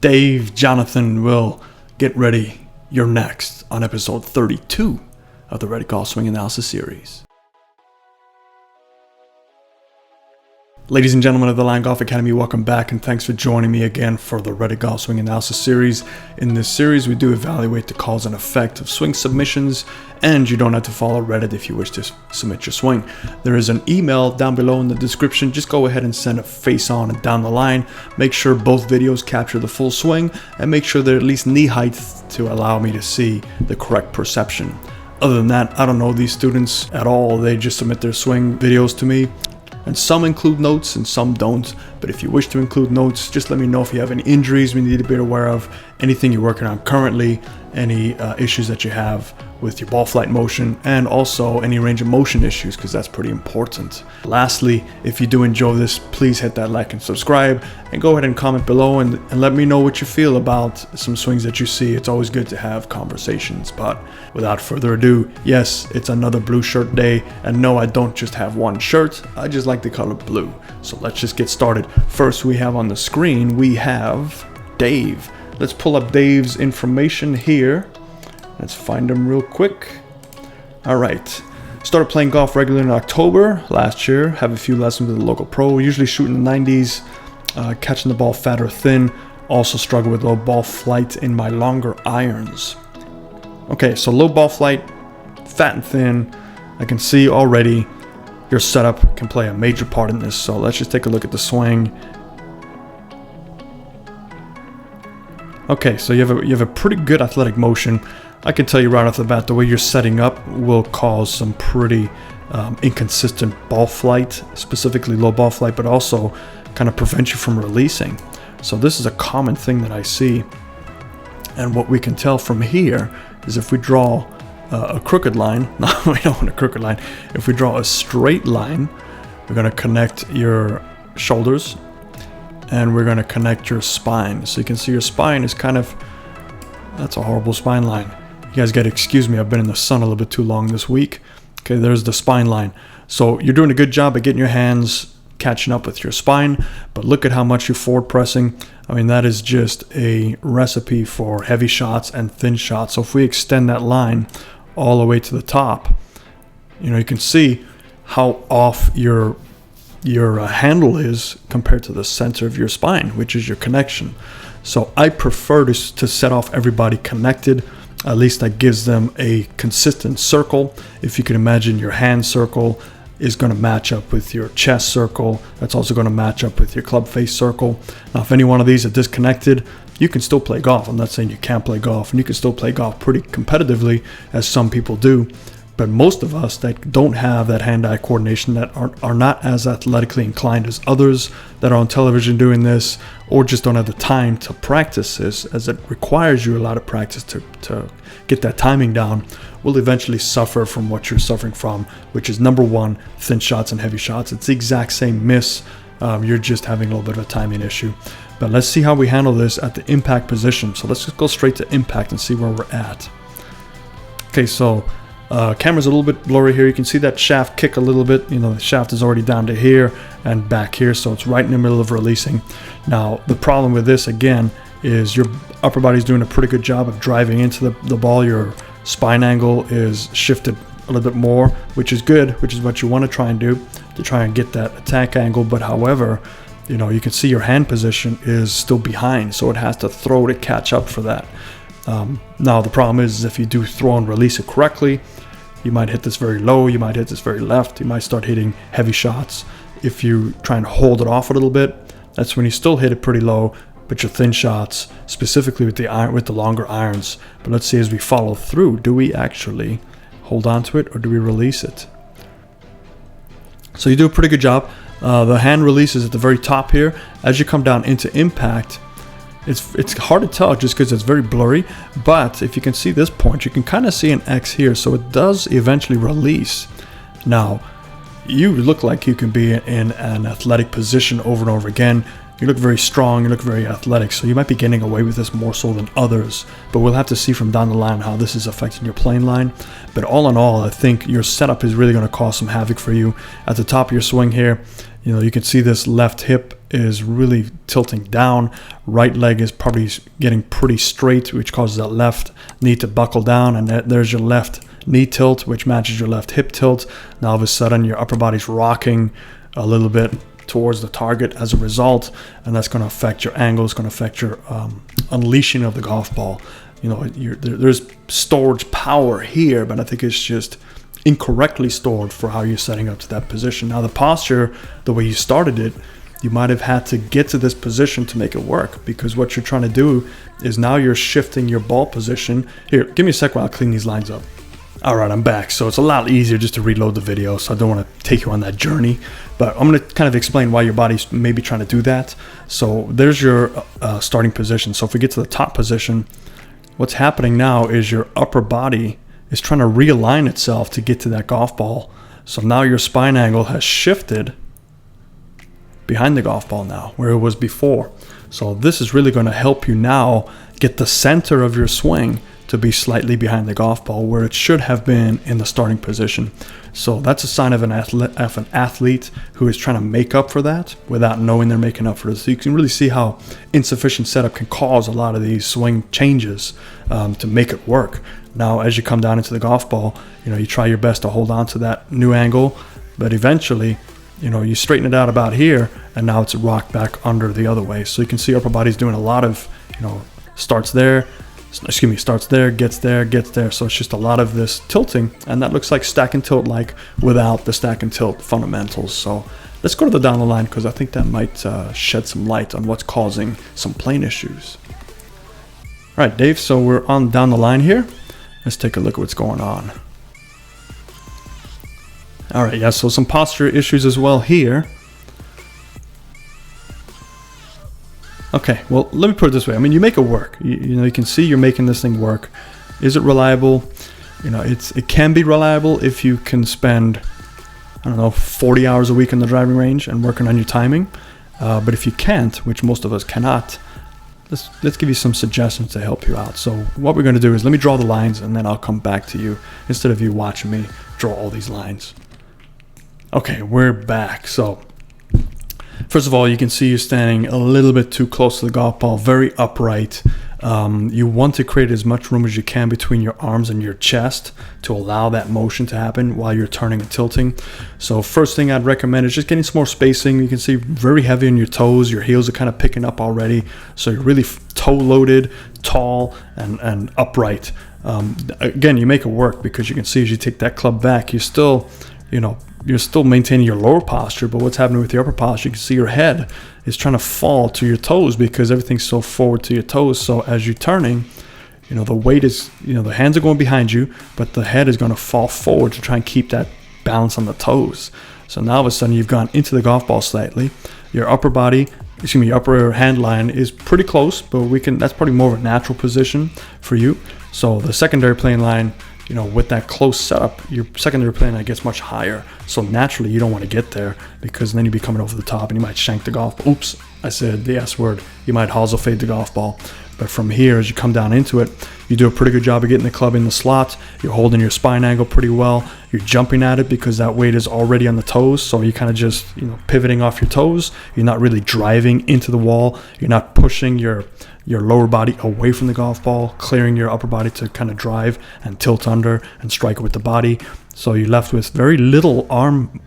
Dave, Jonathan, Will, get ready. You're next on episode 32 of the Ready Golf Swing Analysis series. Ladies and gentlemen of the Line Golf Academy, welcome back and thanks for joining me again for the Ready Golf Swing Analysis series. In this series, we do evaluate the cause and effect of swing submissions, and you don't have to follow Reddit if you wish to submit your swing. There is an email down below in the description. Just go ahead and send a face on and down the line. Make sure both videos capture the full swing and make sure they're at least knee height to allow me to see the correct perception. Other than that, I don't know these students at all. They just submit their swing videos to me. And some include notes and some don't. But if you wish to include notes, just let me know if you have any injuries we need to be aware of, anything you're working on currently, any issues that you have with your ball flight motion, and also any range of motion issues, because that's pretty important. Lastly, if you do enjoy this, please hit that like and subscribe, and go ahead and comment below and let me know what you feel about some swings that you see. It's always good to have conversations. But without further ado, yes, it's another blue shirt day, and no, I don't just have one shirt, I just like the color blue. So let's just get started. First, we have on the screen, we have Dave. Let's pull up Dave's information here. Let's find him real quick. All right. Started playing golf regularly in October last year. Have a few lessons with a local pro. Usually shooting the 90s, catching the ball fat or thin. Also struggle with low ball flight in my longer irons. Okay, so low ball flight, fat and thin. I can see already your setup can play a major part in this. So let's just take a look at the swing. Okay, so you have a pretty good athletic motion. I can tell you right off the bat, the way you're setting up will cause some pretty inconsistent ball flight, specifically low ball flight, but also kind of prevent you from releasing. So this is a common thing that I see. And what we can tell from here is if we draw a crooked line, no, we don't want a crooked line. If we draw a straight line, we're going to connect your shoulders and we're going to connect your spine. So you can see your spine is kind of, that's a horrible spine line. You guys got to excuse me, I've been in the sun a little bit too long this week. Okay, there's the spine line. So you're doing a good job at getting your hands catching up with your spine, but look at how much you're forward pressing. I mean, that is just a recipe for heavy shots and thin shots. So if we extend that line all the way to the top, you can see how off your handle is compared to the center of your spine, which is your connection. So I prefer to set off everybody connected. At least that gives them a consistent circle. If you can imagine, your hand circle is going to match up with your chest circle. That's also going to match up with your club face circle. Now, if any one of these are disconnected, you can still play golf. I'm not saying you can't play golf, and you can still play golf pretty competitively, as some people do. But most of us that don't have that hand-eye coordination, that are not as athletically inclined as others that are on television doing this, or just don't have the time to practice this, as it requires you a lot of practice to get that timing down, will eventually suffer from what you're suffering from, which is number one, thin shots and heavy shots. It's the exact same miss. You're just having a little bit of a timing issue. But let's see how we handle this at the impact position. So let's just go straight to impact and see where we're at. Okay, so camera's a little bit blurry here. You can see that shaft kick a little bit. The shaft is already down to here and back here, so it's right in the middle of releasing. Now, the problem with this, again, is your upper body's doing a pretty good job of driving into the ball. Your spine angle is shifted a little bit more, which is good, which is what you want to try and do, to try and get that attack angle. But however, you can see your hand position is still behind, so it has to throw to catch up for that. Now, the problem is if you do throw and release it correctly, you might hit this very low, you might hit this very left, you might start hitting heavy shots. If you try and hold it off a little bit, that's when you still hit it pretty low, but your thin shots, specifically with the longer irons. But let's see, as we follow through, do we actually hold on to it or do we release it? So you do a pretty good job. The hand release is at the very top here. As you come down into impact, it's hard to tell just because it's very blurry, but if you can see this point, you can kind of see an X here, so it does eventually release. Now, you look like you can be in an athletic position over and over again. You look very strong, you look very athletic, so you might be getting away with this more so than others, but we'll have to see from down the line how this is affecting your playing line. But all in all, I think your setup is really going to cause some havoc for you. At the top of your swing here, you can see this left hip is really tilting down. Right leg is probably getting pretty straight, which causes that left knee to buckle down. And there's your left knee tilt, which matches your left hip tilt. Now all of a sudden your upper body's rocking a little bit towards the target as a result, and that's going to affect your angle. It's going to affect your unleashing of the golf ball. There's stored power here, but I think it's just incorrectly stored for how you're setting up to that position. Now the posture, the way you started it, you might have had to get to this position to make it work, because what you're trying to do is now you're shifting your ball position. Here, give me a sec while I clean these lines up. All right, I'm back. So it's a lot easier just to reload the video, so I don't want to take you on that journey. But I'm going to kind of explain why your body's maybe trying to do that. So there's your starting position. So if we get to the top position, what's happening now is your upper body is trying to realign itself to get to that golf ball. So now your spine angle has shifted behind the golf ball now, where it was before. So this is really going to help you now get the center of your swing to be slightly behind the golf ball, where it should have been in the starting position. So that's a sign of an athlete who is trying to make up for that without knowing they're making up for it. So you can really see how insufficient setup can cause a lot of these swing changes to make it work. Now, as you come down into the golf ball, you try your best to hold on to that new angle, but eventually, you straighten it out about here, and now it's rocked back under the other way. So you can see upper body's doing a lot of, starts there, gets there. So it's just a lot of this tilting, and that looks like stack and tilt like without the stack and tilt fundamentals. So let's go to the down the line, because I think that might shed some light on what's causing some plane issues. All right, Dave, so we're on down the line here. Let's take a look at what's going on. All right, yeah, so some posture issues as well here. Okay, well, let me put it this way. I mean, you make it work. You can see you're making this thing work. Is it reliable? It can be reliable if you can spend, 40 hours a week in the driving range and working on your timing. But if you can't, which most of us cannot, let's give you some suggestions to help you out. So what we're going to do is let me draw the lines, and then I'll come back to you instead of you watching me draw all these lines. Okay, we're back. So first of all, you can see you're standing a little bit too close to the golf ball, very upright. You want to create as much room as you can between your arms and your chest to allow that motion to happen while you're turning and tilting. So first thing I'd recommend is just getting some more spacing. You can see very heavy on your toes. Your heels are kind of picking up already. So you're really toe loaded, tall, and upright. Again, you make it work, because you can see as you take that club back, you're still maintaining your lower posture, but what's happening with your upper posture, you can see your head is trying to fall to your toes because everything's so forward to your toes. So as you're turning, the weight is, the hands are going behind you, but the head is going to fall forward to try and keep that balance on the toes. So now all of a sudden you've gone into the golf ball slightly. Your upper hand line is pretty close, but that's probably more of a natural position for you. So the secondary plane line, with that close setup, your secondary plane line gets much higher. So naturally, you don't want to get there, because then you'd be coming over the top and you might shank the golf ball. Oops, I said the S word. You might hosel fade the golf ball. But from here, as you come down into it, you do a pretty good job of getting the club in the slot. You're holding your spine angle pretty well. You're jumping at it because that weight is already on the toes. So you're kind of just, pivoting off your toes. You're not really driving into the wall. You're not pushing your lower body away from the golf ball, clearing your upper body to kind of drive and tilt under and strike it with the body. So you're left with very little arm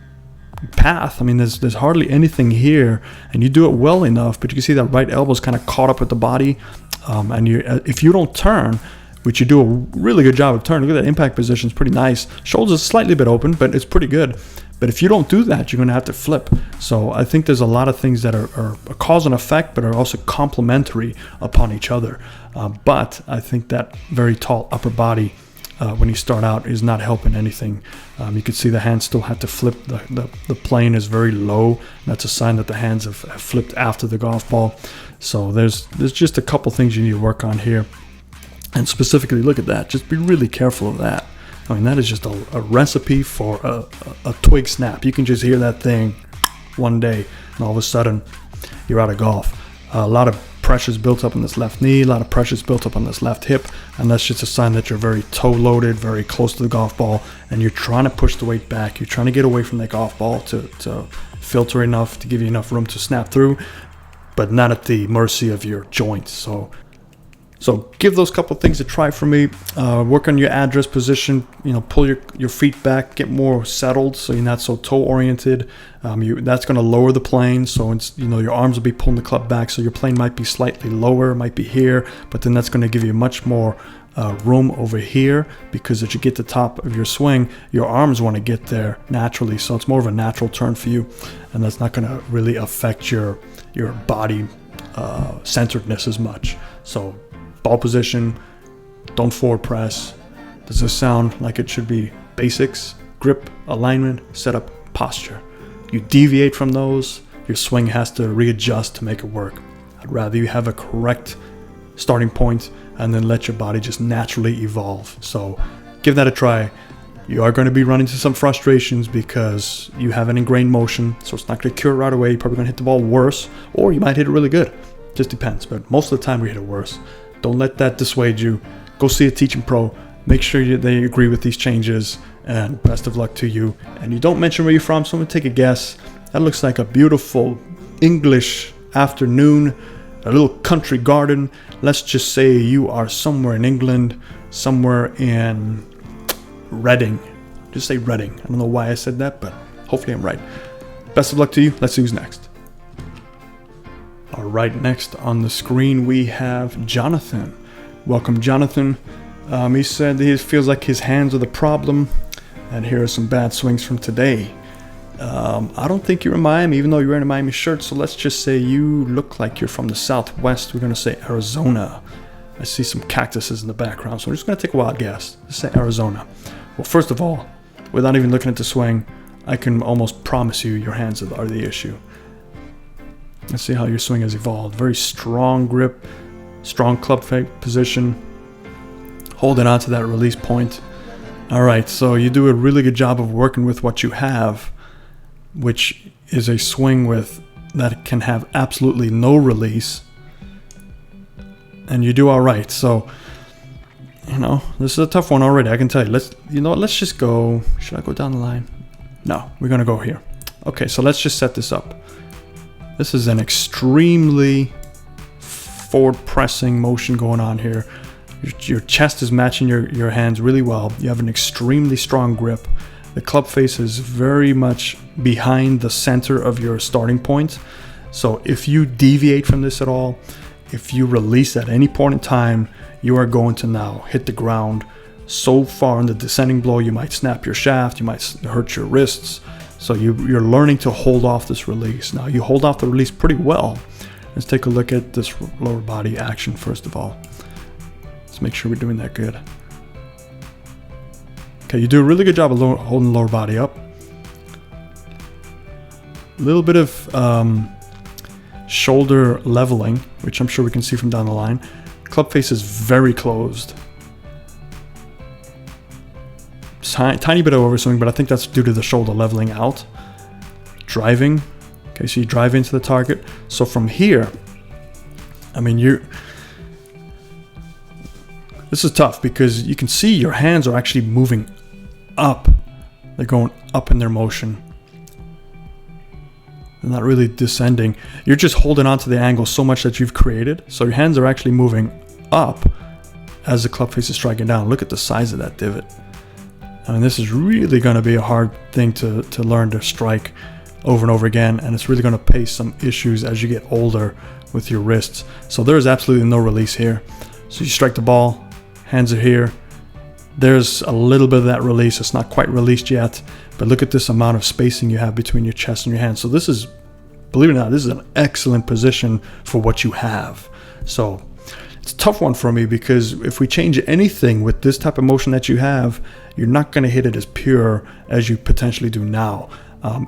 path. I mean, there's hardly anything here, and you do it well enough, but you can see that right elbow is kind of caught up with the body. And if you don't turn, which you do a really good job of turning, look at that impact position, it's pretty nice. Shoulders slightly bit open, but it's pretty good. But if you don't do that, you're going to have to flip. So I think there's a lot of things that are a cause and effect, but are also complementary upon each other. But I think that very tall upper body, when you start out, is not helping anything. You can see the hands still have to flip. The plane is very low. That's a sign that the hands have flipped after the golf ball. So there's just a couple things you need to work on here. And specifically, look at that. Just be really careful of that. I mean, that is just a recipe for a twig snap. You can just hear that thing one day, and all of a sudden, you're out of golf. A lot of pressure's built up on this left knee, a lot of pressure's built up on this left hip, and that's just a sign that you're very toe loaded, very close to the golf ball, and you're trying to push the weight back. You're trying to get away from that golf ball to filter enough to give you enough room to snap through, but not at the mercy of your joints. So give those couple things a try for me. Work on your address position. Pull your feet back, get more settled so you're not so toe oriented. That's going to lower the plane. So your arms will be pulling the club back. So your plane might be slightly lower, might be here, but then that's going to give you much more room over here, because as you get to the top of your swing, your arms want to get there naturally. So it's more of a natural turn for you, and that's not going to really affect your body centeredness as much. So ball position, don't forward press. Does this sound like it should be? Basics, grip, alignment, setup, posture. You deviate from those, your swing has to readjust to make it work. I'd rather you have a correct starting point and then let your body just naturally evolve. So give that a try. You are going to be running into some frustrations because you have an ingrained motion, so it's not going to cure right away. You're probably going to hit the ball worse, or you might hit it really good. Just depends, but most of the time we hit it worse. Don't let that dissuade you. Go see a teaching pro. Make sure they agree with these changes, and best of luck to you. And you don't mention where you're from, so I'm going to take a guess. That looks like a beautiful English afternoon, a little country garden. Let's just say you are somewhere in England, somewhere in Reading. Just say Reading. I don't know why I said that, but hopefully I'm right. Best of luck to you. Let's see who's next. All right, next on the screen we have Jonathan. Welcome, Jonathan. He said he feels like his hands are the problem, and here are some bad swings from today. I don't think you're in Miami, even though you're wearing a Miami shirt, so let's just say you look like you're from the Southwest. We're going to say Arizona. I see some cactuses in the background, so we're just going to take a wild guess. Let's say Arizona. Well, first of all, without even looking at the swing, I can almost promise you your hands are the issue. Let's see how your swing has evolved. Very strong grip, strong club face position, holding on to that release point. All right, so you do a really good job of working with what you have, which is a swing that can have absolutely no release, and you do all right. So, this is a tough one already. I can tell you. Let's just go. Should I go down the line? No, we're gonna go here. Okay, so let's just set this up. This is an extremely forward pressing motion going on here. Your chest is matching your hands really well. You have an extremely strong grip. The club face is very much behind the center of your starting point. So if you deviate from this at all, if you release at any point in time, you are going to now hit the ground so far in the descending blow, you might snap your shaft, you might hurt your wrists. So you're learning to hold off this release. Now you hold off the release pretty well. Let's take a look at this lower body action first of all. Let's make sure we're doing that good. Okay, you do a really good job of holding the lower body up. A little bit of shoulder leveling, which I'm sure we can see from down the line. Club face is very closed. Tiny bit of overswing, but I think that's due to the shoulder leveling out. Driving. Okay, so you drive into the target. So from here, this is tough because you can see your hands are actually moving up. They're going up in their motion. They're not really descending. You're just holding on to the angle so much that you've created. So your hands are actually moving up as the club face is striking down. Look at the size of that divot. This is really going to be a hard thing to learn to strike over and over again, and it's really going to face some issues as you get older with your wrists. So there is absolutely no release here. So you strike the ball, hands are here. There's a little bit of that release. It's not quite released yet, but look at this amount of spacing you have between your chest and your hands. So this is, believe it or not, this is an excellent position for what you have. So it's a tough one for me because if we change anything with this type of motion that you have, you're not going to hit it as pure as you potentially do now.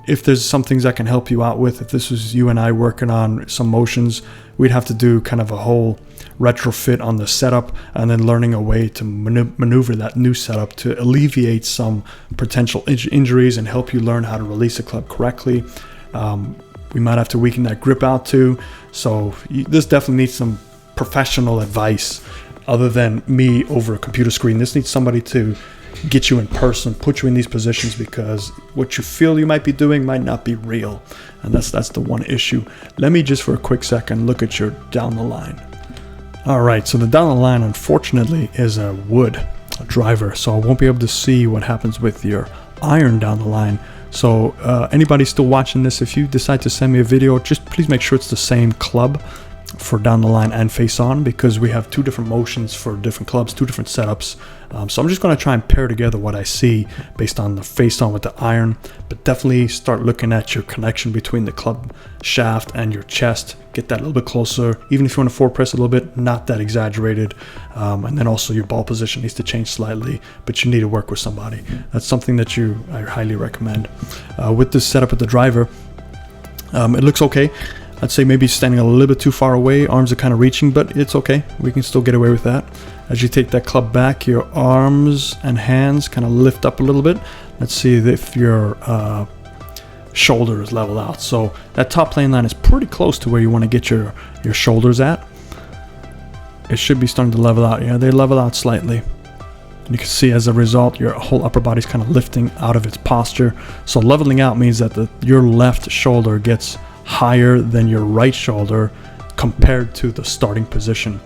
If there's some things I can help you out with, if this was you and I working on some motions, we'd have to do kind of a whole retrofit on the setup and then learning a way to maneuver that new setup to alleviate some potential injuries and help you learn how to release the club correctly. We might have to weaken that grip out too. So this definitely needs some professional advice other than me over a computer screen. This needs somebody to get you in person, put you in these positions, because what you feel you might be doing might not be real. And that's the one issue. Let me just for a quick second look at your down the line. All right, so the down the line unfortunately is a driver, so I won't be able to see what happens with your iron down the line. So anybody still watching this, if you decide to send me a video, just please make sure it's the same club for down the line and face on, because we have two different motions for different clubs, two different setups. So I'm just going to try and pair together what I see based on the face on with the iron, but definitely start looking at your connection between the club shaft and your chest. Get that a little bit closer, even if you want to forward press a little bit, not that exaggerated. And then also your ball position needs to change slightly, but you need to work with somebody. That's something that I highly recommend. With this setup with the driver, it looks okay. I'd say maybe standing a little bit too far away, arms are kind of reaching, but it's okay. We can still get away with that. As you take that club back, your arms and hands kind of lift up a little bit. Let's see if your shoulder is level out. So that top plane line is pretty close to where you want to get your shoulders at. It should be starting to level out. Yeah, they level out slightly. And you can see as a result, your whole upper body is kind of lifting out of its posture. So leveling out means that your left shoulder gets higher than your right shoulder compared to the starting position.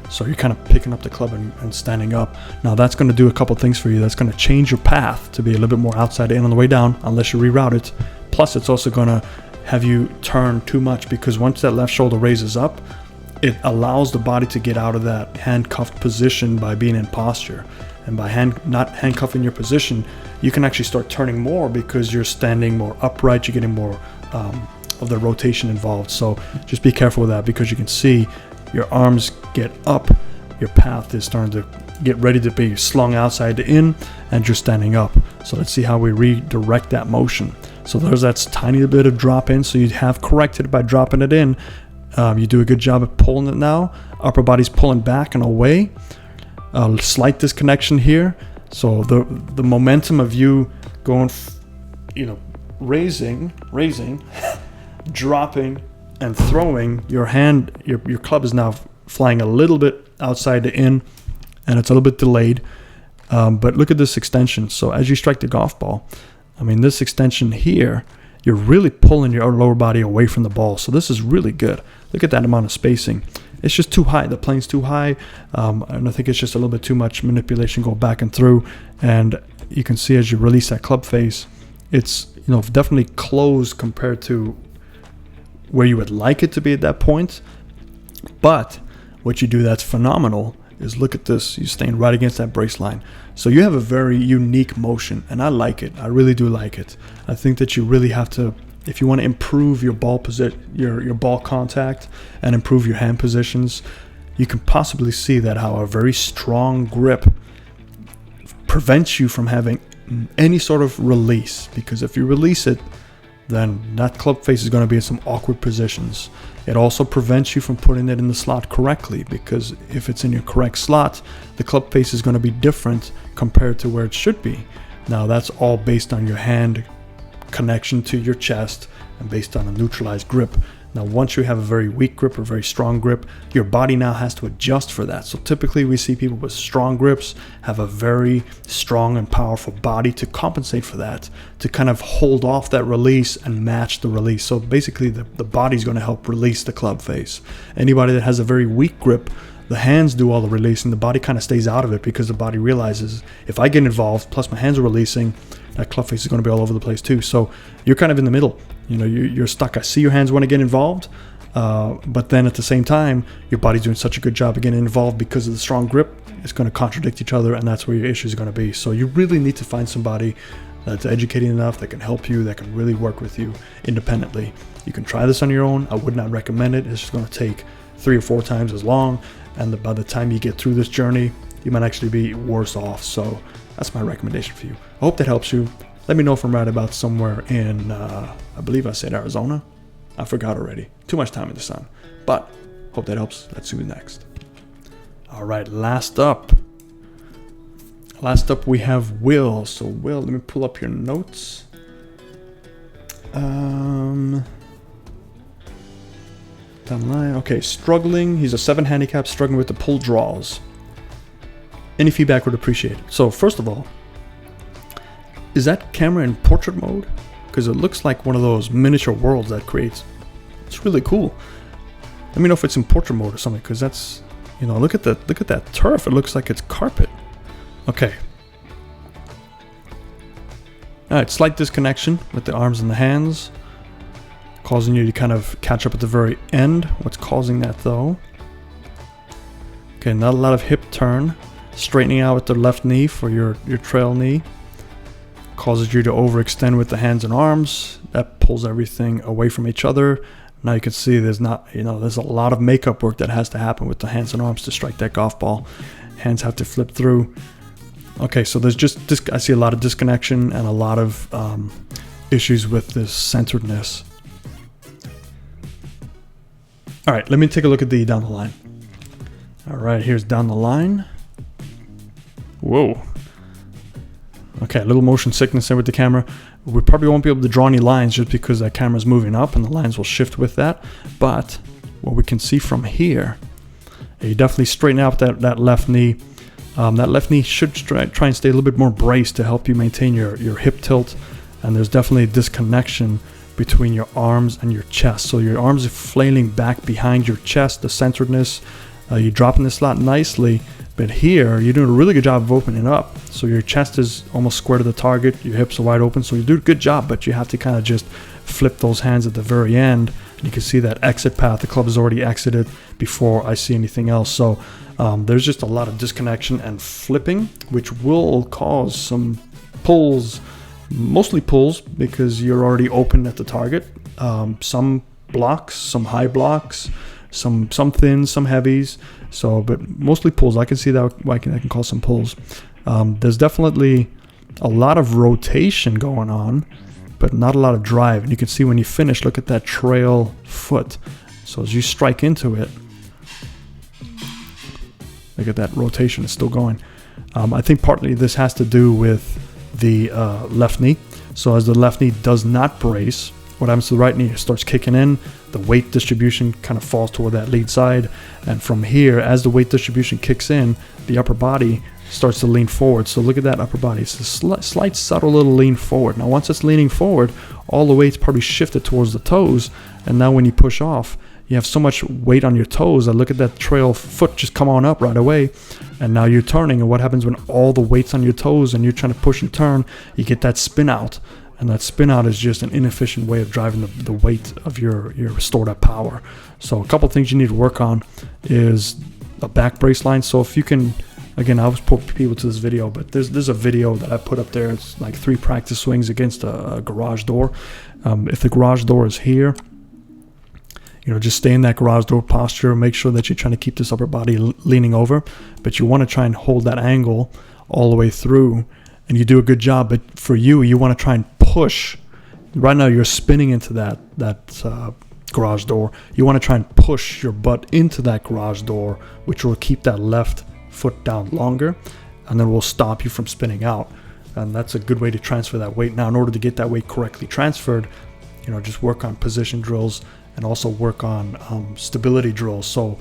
So you're kind of picking up the club and standing up. Now that's going to do a couple things for you. That's going to change your path to be a little bit more outside in on the way down, unless you reroute it. Plus it's also going to have you turn too much, because once that left shoulder raises up, it allows the body to get out of that handcuffed position by being in posture. And by not handcuffing your position, you can actually start turning more because you're standing more upright. You're getting more of the rotation involved. So just be careful with that, because you can see your arms get up, your path is starting to get ready to be slung outside to in, and you're standing up. So let's see how we redirect that motion. So there's that tiny bit of drop in. So you have corrected by dropping it in. You do a good job of pulling it now. Upper body's pulling back and away. Slight disconnection here. So the momentum of you going, raising, dropping and throwing your hand, your club is now flying a little bit outside to in, and it's a little bit delayed. But look at this extension. So as you strike the golf ball, this extension here, you're really pulling your lower body away from the ball. So this is really good. Look at that amount of spacing. It's just too high. The plane's too high. And I think it's just a little bit too much manipulation go back and through. And you can see as you release that club face, it's definitely closed compared to where you would like it to be at that point. But what you do that's phenomenal is look at this. You're staying right against that brace line. So you have a very unique motion, and I like it. I really do like it. I think that you really have to, if you want to improve your ball position, your ball contact, and improve your hand positions, you can possibly see that how a very strong grip prevents you from having any sort of release. Because if you release it, then that club face is going to be in some awkward positions. It also prevents you from putting it in the slot correctly, because if it's in your correct slot, the club face is going to be different compared to where it should be. Now that's all based on your hand connection to your chest and based on a neutralized grip. Now once you have a very weak grip or very strong grip, your body now has to adjust for that. So typically we see people with strong grips have a very strong and powerful body to compensate for that, to kind of hold off that release and match the release. So basically the body's going to help release the club face. Anybody that has a very weak grip, the hands do all the releasing. The body kind of stays out of it, because the body realizes if I get involved, plus my hands are releasing, that club face is going to be all over the place too. So you're kind of in the middle. You're stuck. I see your hands want to get involved, but then at the same time, your body's doing such a good job of getting involved because of the strong grip. It's going to contradict each other, and that's where your issue is going to be. So you really need to find somebody that's educated enough, that can help you, that can really work with you independently. You can try this on your own. I would not recommend it. It's just going to take 3 or 4 times as long, and by the time you get through this journey, you might actually be worse off. So that's my recommendation for you. I hope that helps you. Let me know if I'm right about somewhere in, I believe I said Arizona. I forgot already. Too much time in the sun. But hope that helps. Let's see who's next. All right, last up we have Will. So Will, let me pull up your notes. Down the line. Okay, struggling. He's a 7 handicap, struggling with the pull draws. Any feedback would appreciate it. So first of all, is that camera in portrait mode? Because it looks like one of those miniature worlds that creates. It's really cool. Let me know if it's in portrait mode or something, because that's, you know, look at that turf. It looks like it's carpet. Okay. All right, slight disconnection with the arms and the hands, causing you to kind of catch up at the very end. What's causing that though? Okay, not a lot of hip turn. Straightening out with the left knee for your trail knee. Causes you to overextend with the hands and arms. That pulls everything away from each other. Now you can see there's not, you know, there's a lot of makeup work that has to happen with the hands and arms to strike that golf ball. Hands have to flip through. Okay, so there's just this, I see a lot of disconnection and a lot of issues with this centeredness. All right, let me take a look at the down the line. All right, here's down the line. Whoa. Okay, a little motion sickness there with the camera. We probably won't be able to draw any lines just because that camera's moving up and the lines will shift with that. But what we can see from here, you definitely straighten out that left knee. That left knee should try and stay a little bit more braced to help you maintain your hip tilt. And there's definitely a disconnection between your arms and your chest. So your arms are flailing back behind your chest, the centeredness. You're dropping the slot nicely. But here, you're doing a really good job of opening up. So your chest is almost square to the target. Your hips are wide open. So you do a good job, but you have to kind of just flip those hands at the very end. And you can see that exit path. The club has already exited before I see anything else. So there's just a lot of disconnection and flipping, which will cause some pulls, mostly pulls, because you're already open at the target. Some blocks, some high blocks, some thins, some heavies. So, but mostly pulls. I can see that I can cause some pulls. There's definitely a lot of rotation going on, but not a lot of drive. And you can see when you finish, look at that trail foot. So as you strike into it, look at that rotation is still going. I think partly this has to do with the left knee. So as the left knee does not brace, what happens to the right knee? It starts kicking in. The weight distribution kind of falls toward that lead side. And from here, as the weight distribution kicks in, the upper body starts to lean forward. So look at that upper body. It's a slight, subtle little lean forward. Now, once it's leaning forward, all the weight's probably shifted towards the toes. And now when you push off, you have so much weight on your toes that look at that trail foot just come on up right away. And now you're turning. And what happens when all the weight's on your toes and you're trying to push and turn? You get that spin out. And that spin out is just an inefficient way of driving the weight of your stored up power. So a couple things you need to work on is a back brace line. So if you can, again, I was put people to this video, but there's a video that I put up there. It's like 3 practice swings against a garage door. If the garage door is here, you know, just stay in that garage door posture. Make sure that you're trying to keep this upper body leaning over, but you want to try and hold that angle all the way through. And you do a good job, but for you want to try and push. Right now you're spinning into that garage door. You want to try and push your butt into that garage door, which will keep that left foot down longer, and then will stop you from spinning out. And that's a good way to transfer that weight. Now, in order to get that weight correctly transferred, you know, just work on position drills and also work on stability drills. So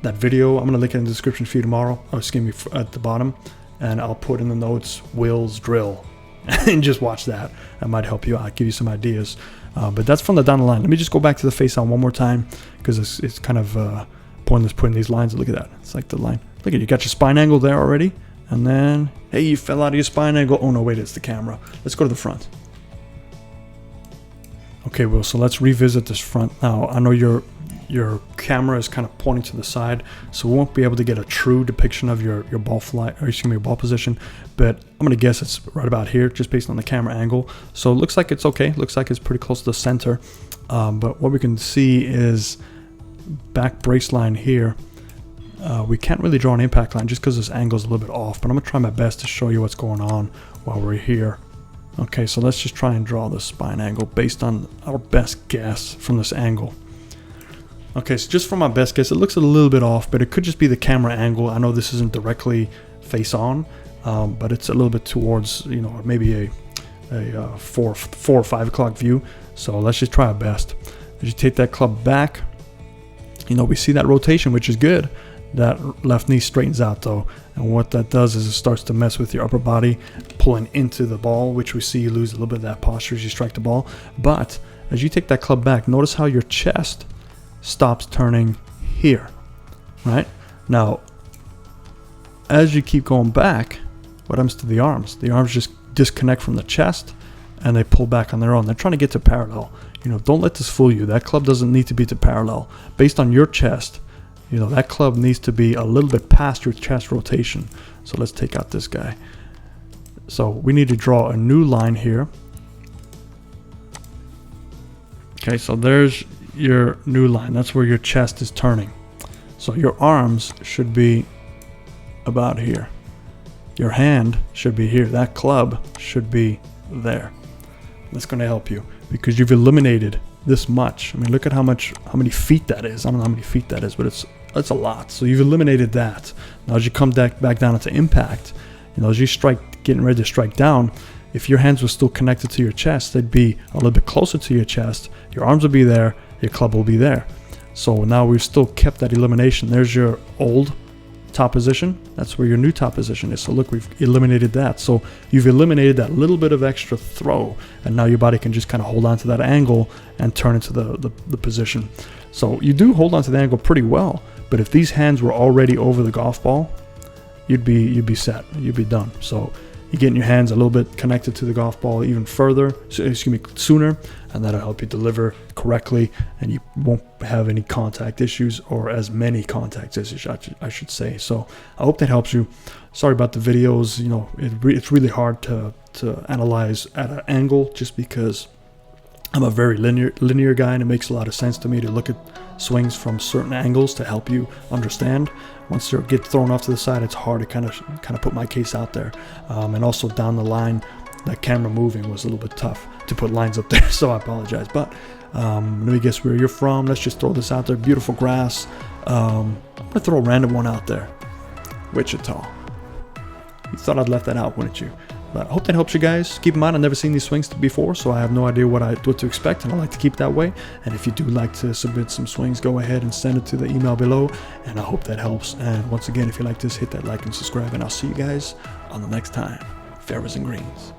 that video, I'm going to link it in the description for you tomorrow, or excuse me, at the bottom. And I'll put in the notes Will's drill and just watch that. That might help you out, give you some ideas. But that's from the down the line. Let me just go back to the face on one more time, because it's kind of pointless putting these lines. Look at that. It's like the line. Look at, you got your spine angle there already. And then, hey, you fell out of your spine angle. Oh no, wait, it's the camera. Let's go to the front. Okay, Will, so let's revisit this front. Now, I know your camera is kind of pointing to the side, so we won't be able to get a true depiction of your ball flight, or excuse me, your ball position, but I'm gonna guess it's right about here just based on the camera angle. So it looks like it's okay. Looks like it's pretty close to the center, but what we can see is back brace line here. We can't really draw an impact line just because this angle is a little bit off, but I'm gonna try my best to show you what's going on while we're here. Okay, so let's just try and draw the spine angle based on our best guess from this angle. Okay, so just from my best guess, it looks a little bit off, but it could just be the camera angle. I know this isn't directly face on, but it's a little bit towards, you know, maybe a 4 or 5 o'clock view. So let's just try our best. As you take that club back, we see that rotation, which is good. That left knee straightens out though, and what that does is it starts to mess with your upper body, pulling into the ball, which we see you lose a little bit of that posture as you strike the ball. But as you take that club back, notice how your chest stops turning here, right? Now, as you keep going back, what happens to the arms? The arms just disconnect from the chest and they pull back on their own. They're trying to get to parallel. Don't let this fool you. That club doesn't need to be to parallel. Based on your chest, that club needs to be a little bit past your chest rotation. So let's take out this guy. So we need to draw a new line here. Okay, so there's your new line. That's where your chest is turning. So your arms should be about here. Your hand should be here. That club should be there. That's going to help you because you've eliminated this much. I mean, look at how many feet that is. I don't know how many feet that is, but it's a lot. So you've eliminated that. Now as you come back down into impact, as you getting ready to strike down, if your hands were still connected to your chest, they'd be a little bit closer to your chest. Your arms will be there. Your club will be there. So now we've still kept that elimination. There's your old top position. That's where your new top position is. So look, we've eliminated that. So you've eliminated that little bit of extra throw, and now your body can just kind of hold on to that angle and turn into the position. So you do hold on to the angle pretty well, but if these hands were already over the golf ball, you'd be set. You'd be done. So you're getting your hands a little bit connected to the golf ball even further, sooner, and that'll help you deliver correctly, and you won't have any contact issues, or as many contact issues, I should say. So I hope that helps you. Sorry about the videos. It's really hard to analyze at an angle, just because I'm a very linear guy, and it makes a lot of sense to me to look at swings from certain angles to help you understand. Once they get thrown off to the side, it's hard to kind of put my case out there. And also down the line, that camera moving was a little bit tough to put lines up there, so I apologize. But let me guess where you're from. Let's just throw this out there. Beautiful grass. I'm gonna throw a random one out there. Wichita. You thought I'd left that out, wouldn't you? But I hope that helps you guys. Keep in mind, I've never seen these swings before, so I have no idea what to expect, and I like to keep that way. And if you do like to submit some swings, go ahead and send it to the email below, and I hope that helps. And once again, if you like this, hit that like and subscribe, and I'll see you guys on the next time. Fairways and greens.